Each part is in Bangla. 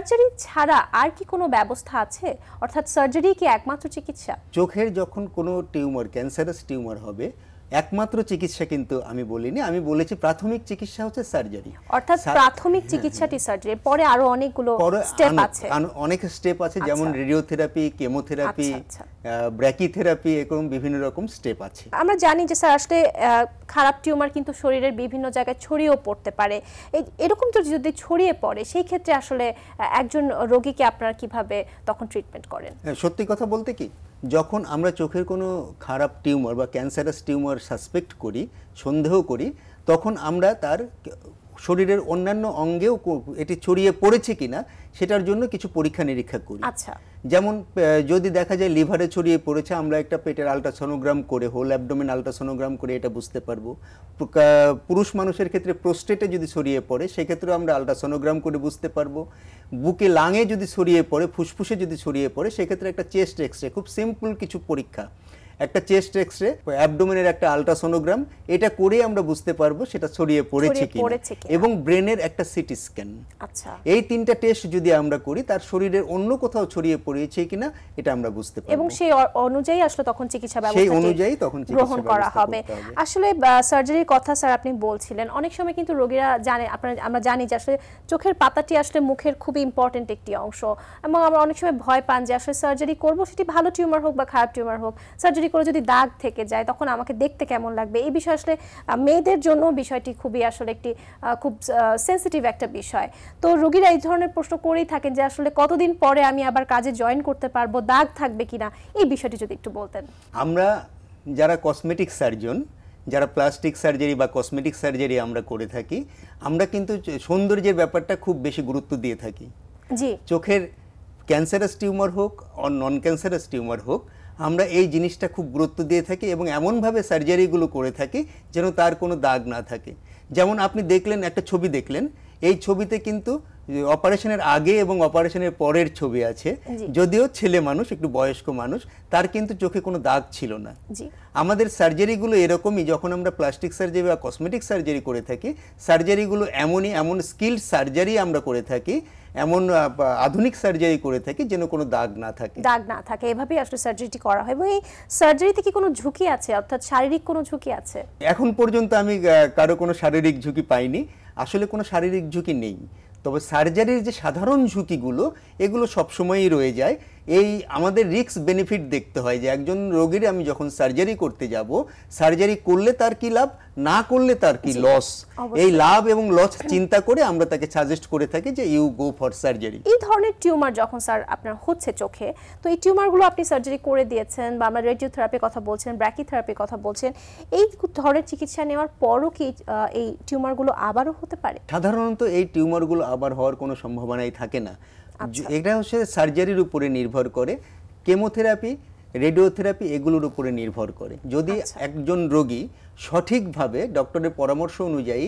সার্জারি ছাড়া আর কি কোনো ব্যবস্থা আছে, অর্থাৎ সার্জারি কি একমাত্র চিকিৎসা? চোখের যখন কোনো টিউমার, ক্যান্সারাস টিউমার হবে, একমাত্র চিকিৎসা কিন্তু আমি বলিনি, আমি বলেছি প্রাথমিক চিকিৎসা হচ্ছে সার্জারি। অর্থাৎ প্রাথমিক চিকিৎসাটি সার্জারি, পরে আরো অনেকগুলো স্টেপ আছে। অনেক স্টেপ আছে, যেমন রেডিওথেরাপি, কেমোথেরাপি, ব্র্যাকিথেরাপি, এরকম বিভিন্ন রকম স্টেপ আছে। আমরা জানি যে স্যার আসলে খারাপ টিউমার কিন্তু শরীরের বিভিন্ন জায়গায় ছড়িয়েও পড়তে পারে। এরকম যদি ছড়িয়ে পড়ে, সেই ক্ষেত্রে আসলে একজন রোগীকে আপনারা কিভাবে তখন ট্রিটমেন্ট করেন? সত্যি কথা বলতে কি, যখন আমরা চোখের কোনো খারাপ টিউমার বা ক্যান্সারাস টিউমার সাসপেক্ট করি, সন্দেহ করি, তখন আমরা তার শরীরের অন্যান্য অঙ্গেও এটি ছড়িয়ে পড়েছে কিনা সেটার জন্য কিছু পরীক্ষা নিরীক্ষা করি। আচ্ছা, যেমন যদি দেখা যায় লিভারে ছড়িয়ে পড়েছে, আমরা একটা পেটের আল্ট্রাসোনোগ্রাম করে, হোল অ্যাবডোমেন আল্ট্রাসোনোগ্রাম করে এটা বুঝতে পারবো। পুরুষ মানুষের ক্ষেত্রে প্রোস্টেটে যদি ছড়িয়ে পড়ে, সেক্ষেত্রে আমরা আল্ট্রাসোনোগ্রাম করে বুঝতে পারবো। বুকে, লাঙে যদি ছড়িয়ে পড়ে, ফুসফুসে যদি ছড়িয়ে পড়ে, সেক্ষেত্রে একটা চেস্ট এক্সরে, খুব সিম্পল কিছু পরীক্ষা, একটা চেস্ট এক্সরে, অ্যাবডোমেনের একটা আল্ট্রাসোনোগ্রাম, এটা করে আমরা বুঝতে পারবো সেটা ছড়িয়ে পড়েছে কিনা, এবং ব্রেনের একটা সিটি স্ক্যান। আচ্ছা, এই তিনটা টেস্ট যদি আমরা করি, তার শরীরের অন্য কোথাও ছড়িয়ে পড়েছে কিনা এটা আমরা বুঝতে পারবো, এবং সেই অনুযায়ী আসলে তখন চিকিৎসা ব্যবস্থা সেই অনুযায়ী তখন গ্রহণ করা হবে। আসলে সার্জারির কথা স্যার আপনি বলছিলেন, অনেক সময় কিন্তু রোগীরা জানে, আমরা জানি যে আসলে চোখের পাতাটি আসলে মুখের খুব ইম্পর্টেন্ট একটি অংশ, এবং আমরা অনেক সময় ভয় পান যে আসলে সার্জারি করব, সেটি ভালো টিউমার হোক বা খারাপ টিউমার হোক, সার্জারি করে যদি দাগ থেকে যায় তখন আমাকে দেখতে কেমন লাগবে। এই বিষয় আসলে মেয়েদের জন্য বিষয়টি খুবই আসলে একটি খুব সেন্সিটিভ একটা বিষয়। তো রোগীরা এই ধরনের প্রশ্ন করেই থাকেন যে আসলে কতদিন পরে আমি আবার কাজে জয়েন করতে পারবো, দাগ থাকবে কিনা, এই বিষয়টি যদি একটু বলতেন। আমরা যারা কসমেটিক সার্জন, যারা প্লাস্টিক সার্জারি বা কসমেটিক সার্জারি আমরা করে থাকি, আমরা কিন্তু সৌন্দর্যের ব্যাপারটা খুব বেশি গুরুত্ব দিয়ে থাকি। জি, চোখের ক্যান্সারাস টিউমার হোক আর নন ক্যান্সারাস টিউমার হোক, আমরা এই জিনিসটা খুব গুরুত্ব দিয়ে থাকি এবং এমনভাবে সার্জারিগুলো করে থাকি যেন তার কোনো দাগ না থাকে। যেমন আপনি দেখলেন, একটা ছবি দেখলেন, এই ছবিতে কিন্তু অপারেশনের আগে এবং অপারেশনের পরের ছবি আছে, যদিও ছেলে মানুষ, একটু বয়স্ক মানুষ, তার কিন্তু চোখে কোনো দাগ ছিল না। আমাদের সার্জারিগুলো এরকমই, যখন আমরা প্লাস্টিক সার্জারি বা কসমেটিক সার্জারি করে থাকি, সার্জারিগুলো এমন স্কিলড সার্জারি আমরা করে থাকি, এমন আধুনিক সার্জারি করে থাকি যেন কোনো দাগ না থাকে, এভাবেই আসলে সার্জারিটি করা হয়। এবং এই সার্জারিতে কি কোনো ঝুঁকি আছে, অর্থাৎ শারীরিক কোনো ঝুঁকি আছে? এখন পর্যন্ত আমি কারো কোনো শারীরিক ঝুঁকি পাইনি, আসলে কোনো শারীরিক ঝুঁকি নেই। তবে সার্জারির যে সাধারণ ঝুঁকিগুলো, এগুলো সবসময়ই রয়ে যায়। এই আমাদের রিস্ক বেনিফিট দেখতে হয় যে একজন রোগীর আমি যখন সার্জারি করতে যাব, সার্জারি করলে তার কি লাভ, না করলে তার কি লস, এই লাভ এবং লস চিন্তা করে আমরা তাকে সাজেস্ট করে থাকি যে ইউ গো ফর সার্জারি। এই ধরনের টিউমার যখন স্যার আপনার হচ্ছে চোখে, তো এই টিউমারগুলো আপনি সার্জারি করে দিয়েছেন, বা আমরা রেডিওথেরাপির কথা বলছেন, ব্র্যাকিথেরাপির কথা বলছেন, এই ধরনের চিকিৎসা নেওয়ার পরও কি এই টিউমারগুলো আবারও হতে পারে? সাধারণত এই টিউমারগুলো আবার হওয়ার কোনো সম্ভাবনাই থাকে না। এটা হচ্ছে সার্জারির উপরে নির্ভর করে, কেমোথেরাপি, রেডিওথেরাপি এগুলোর উপরে নির্ভর করে। যদি একজন রোগী সঠিকভাবে ডক্টরের পরামর্শ অনুযায়ী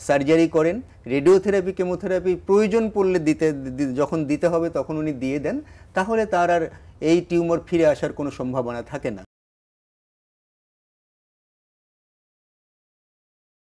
সার্জারি করেন, রেডিওথেরাপি, কেমোথেরাপি প্রয়োজন পড়লে যখন দিতে হবে তখন উনি দিয়ে দেন, তাহলে তার আর এই টিউমার ফিরে আসার কোনো সম্ভাবনা থাকে না।